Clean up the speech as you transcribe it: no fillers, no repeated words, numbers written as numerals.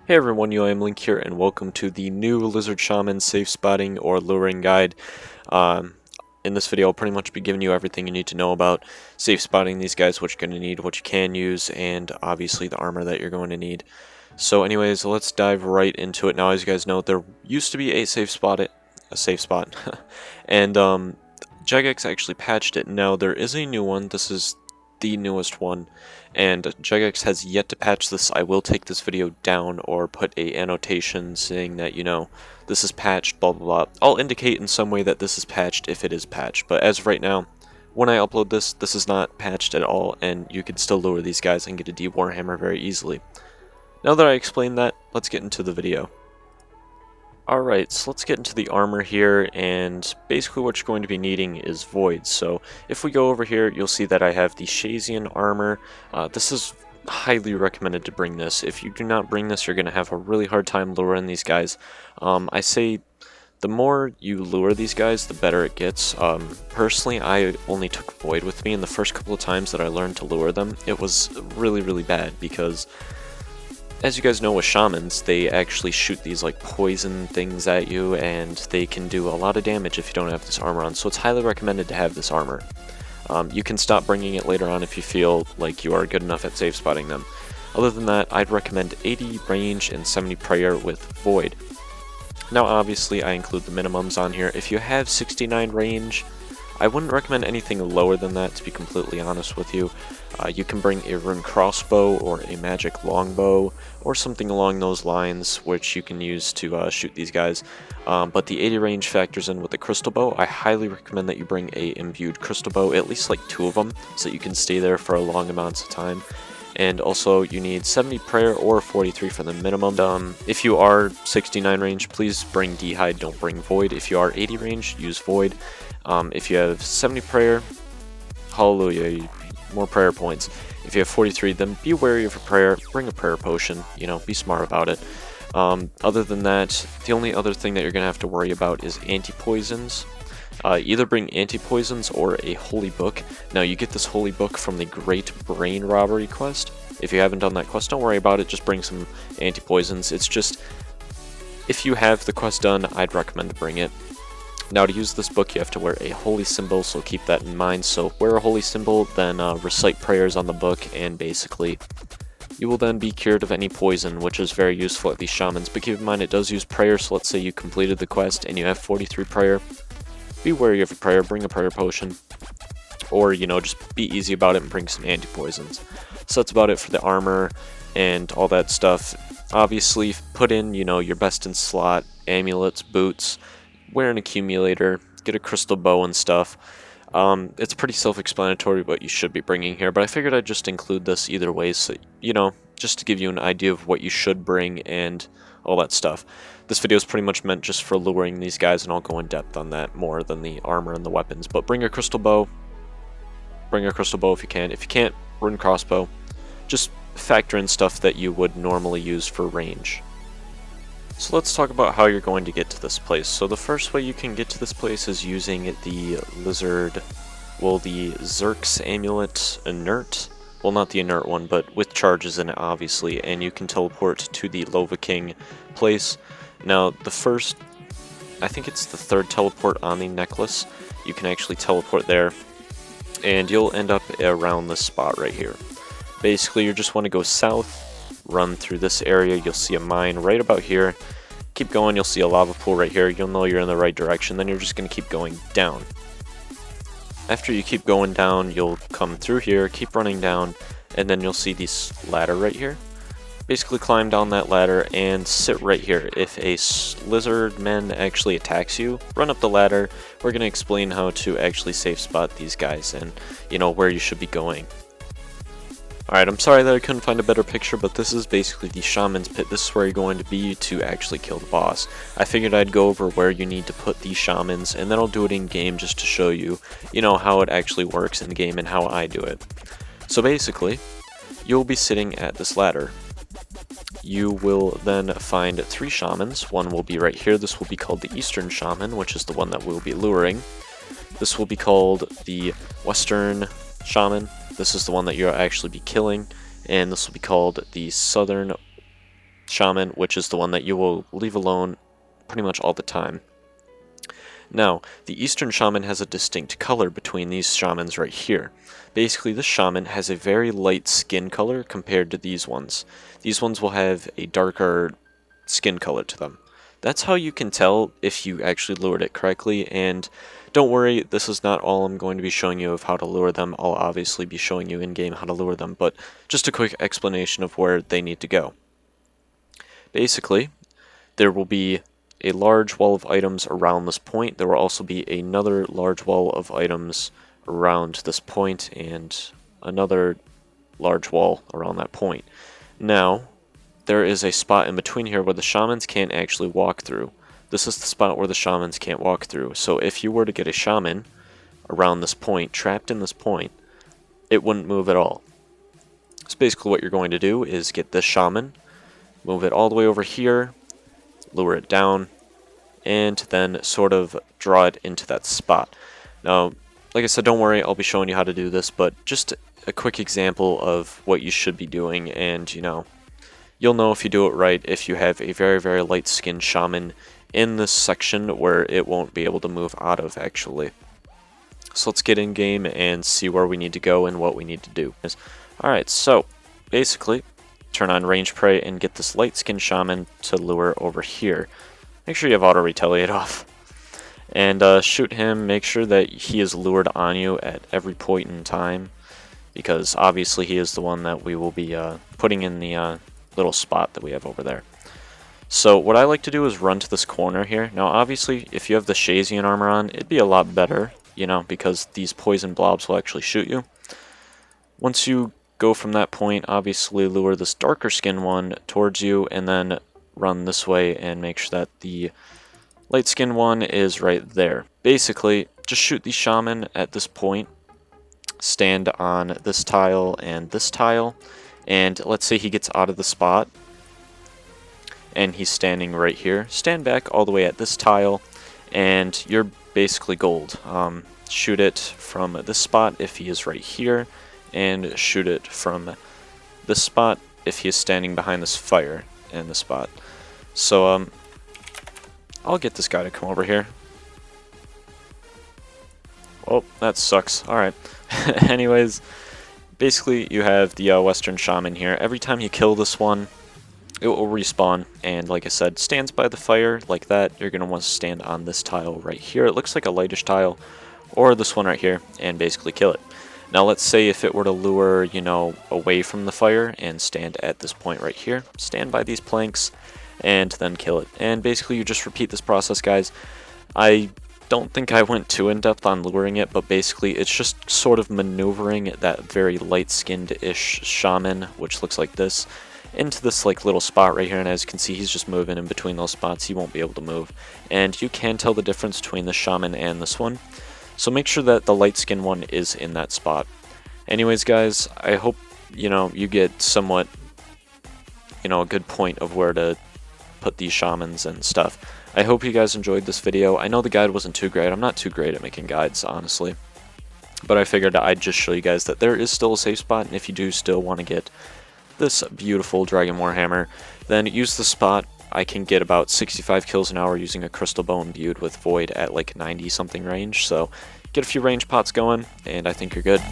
Hey everyone, I am Link here, and welcome to the new Lizard Shaman safe spotting or luring guide. Um, in this video, I'll pretty much be giving you everything you need to know about safe spotting these guys, what you're going to need, what you can use, and obviously the armor that you're going to need. So anyways, let's dive right into it. Now, as you guys know, there used to be a safe spot, and jagex actually patched it. Now, there is a new one. This is the newest one, and jagex has yet to patch this. I will take this video down or put a annotation saying that, this is patched, blah blah blah. I'll indicate in some way that this is patched if it is patched, but as of right now, when I upload this, this is not patched at all, and you can still lure these guys and get a D warhammer very easily. Now that I explained that, let's get into the video. Alright, so let's get into the armor here, and basically what you're going to be needing is voids. So if we go over here, you'll see that I have the Shazian armor. This is highly recommended to bring this. If you do not bring this, you're going to have a really hard time luring these guys. I say the more you lure these guys, the better it gets. Personally, I only took void with me, and the first couple of times that I learned to lure them, it was really bad because, as you guys know with shamans, they actually shoot these like poison things at you, and they can do a lot of damage if you don't have this armor on, so it's highly recommended to have this armor. You can stop bringing it later on if you feel like you are good enough at safe spotting them. Other than that, I'd recommend 80 range and 70 prayer with void. Now obviously I include the minimums on here. If you have 69 range, I wouldn't recommend anything lower than that, to be completely honest with you. You can bring a rune crossbow or a magic longbow or something along those lines, which you can use to shoot these guys. But the 80 range factors in with the crystal bow. I highly recommend that you bring a imbued crystal bow, at least like 2 of them, so that you can stay there for a long amounts of time. And also you need 70 prayer or 43 for the minimum. If you are 69 range, please bring D'hide, don't bring void. If you are 80 range, use void. If you have 70 prayer, hallelujah, more prayer points. If you have 43, then be wary of a prayer, bring a prayer potion, be smart about it. Other than that, the only other thing that you're going to have to worry about is anti-poisons. Either bring anti-poisons or a holy book. Now, you get this holy book from the Great Brain Robbery quest. If you haven't done that quest, don't worry about it, just bring some anti-poisons. It's just, if you have the quest done, I'd recommend to bring it. Now, to use this book, you have to wear a holy symbol, so keep that in mind. So wear a holy symbol, then recite prayers on the book, and basically you will then be cured of any poison, which is very useful at these shamans. But keep in mind, it does use prayer, so let's say you completed the quest and you have 43 prayer. Be wary of a prayer, bring a prayer potion, or, just be easy about it and bring some anti-poisons. So that's about it for the armor and all that stuff. Obviously, put in, your best in slot, amulets, boots, wear an accumulator, get a crystal bow and stuff. It's pretty self-explanatory what you should be bringing here, but I figured I'd just include this either way, so, just to give you an idea of what you should bring and all that stuff. This video is pretty much meant just for luring these guys, and I'll go in depth on that more than the armor and the weapons. But bring a crystal bow. Bring a crystal bow if you can. If you can't, rune crossbow. Just factor in stuff that you would normally use for range. So let's talk about how you're going to get to this place. So the first way you can get to this place is using the the Zerk's amulet inert. Well, not the inert one, but with charges in it, obviously, and you can teleport to the Lova King place. Now, I think it's the 3rd teleport on the necklace. You can actually teleport there, and you'll end up around this spot right here. Basically, you just want to go south, run through this area, you'll see a mine right about here. Keep going, you'll see a lava pool right here. You'll know you're in the right direction, then you're just going to keep going down. After you keep going down, you'll come through here, keep running down, and then you'll see this ladder right here. Basically climb down that ladder and sit right here. If a lizard man actually attacks you, run up the ladder. We're going to explain how to actually safe spot these guys and, where you should be going. Alright, I'm sorry that I couldn't find a better picture, but this is basically the Shaman's Pit. This is where you're going to be to actually kill the boss. I figured I'd go over where you need to put these Shamans, and then I'll do it in game just to show you, how it actually works in game and how I do it. So basically, you'll be sitting at this ladder. You will then find 3 Shamans. One will be right here. This will be called the Eastern Shaman, which is the one that we'll be luring. This will be called the Western Shaman. This is the one that you'll actually be killing, and this will be called the Southern shaman, which is the one that you will leave alone pretty much all the time. Now, the Eastern Shaman has a distinct color between these shamans right here. Basically, this shaman has a very light skin color compared to these ones. These ones will have a darker skin color to them. That's how you can tell if you actually lured it correctly, and don't worry, this is not all I'm going to be showing you of how to lure them. I'll obviously be showing you in-game how to lure them, but just a quick explanation of where they need to go. Basically, there will be a large wall of items around this point. There will also be another large wall of items around this point and another large wall around that point. Now, there is a spot in between here where the shamans can't actually walk through. This is the spot where the shamans can't walk through. So if you were to get a shaman around this point, trapped in this point, it wouldn't move at all. So basically what you're going to do is get this shaman, move it all the way over here, lure it down, and then sort of draw it into that spot. Now, like I said, don't worry, I'll be showing you how to do this, but just a quick example of what you should be doing, and you'll know if you do it right if you have a very, very light skinned shaman in this section where it won't be able to move out of, actually. So let's get in game and see where we need to go and what we need to do. Alright, so basically, turn on range prey and get this light skinned shaman to lure over here. Make sure you have auto retaliate off. And shoot him, make sure that he is lured on you at every point in time, because obviously he is the one that we will be putting in the little spot that we have over there. So what I like to do is run to this corner here. Now obviously if you have the Shazian armor on, it'd be a lot better, because these poison blobs will actually shoot you. Once you go from that point, obviously lure this darker skin one towards you, and then run this way and make sure that the light skin one is right there. Basically, just shoot the shaman at this point, stand on this tile and this tile, and let's say he gets out of the spot and he's standing right here. Stand back all the way at this tile and you're basically gold. Shoot it from this spot if he is right here, and shoot it from this spot if he is standing behind this fire in the spot. So I'll get this guy to come over here. Oh, that sucks. Alright. Anyways, basically you have the Western Shaman here. Every time you kill this one, it will respawn, and like I said, stands by the fire like that. You're going to want to stand on this tile right here. It looks like a lightish tile, or this one right here, and basically kill it. Now let's say if it were to lure, away from the fire and stand at this point right here, stand by these planks, and then kill it. And basically you just repeat this process, guys. I don't think I went too in-depth on luring it, but basically it's just sort of maneuvering that very light-skinned-ish shaman, which looks like this, into this little spot right here, and as you can see, he's just moving in between those spots. He won't be able to move, and you can tell the difference between the shaman and this one, so make sure that the light skin one is in that spot. Anyways, guys, I hope you get somewhat a good point of where to put these shamans and stuff. I hope you guys enjoyed this video. I know the guide wasn't too great. I'm not too great at making guides, honestly, but I figured I'd just show you guys that there is still a safe spot, and if you do still want to get this beautiful dragon warhammer, then use the spot. I can get about 65 kills an hour using a crystal bow imbued with void at 90 something range, so get a few range pots going and I think you're good.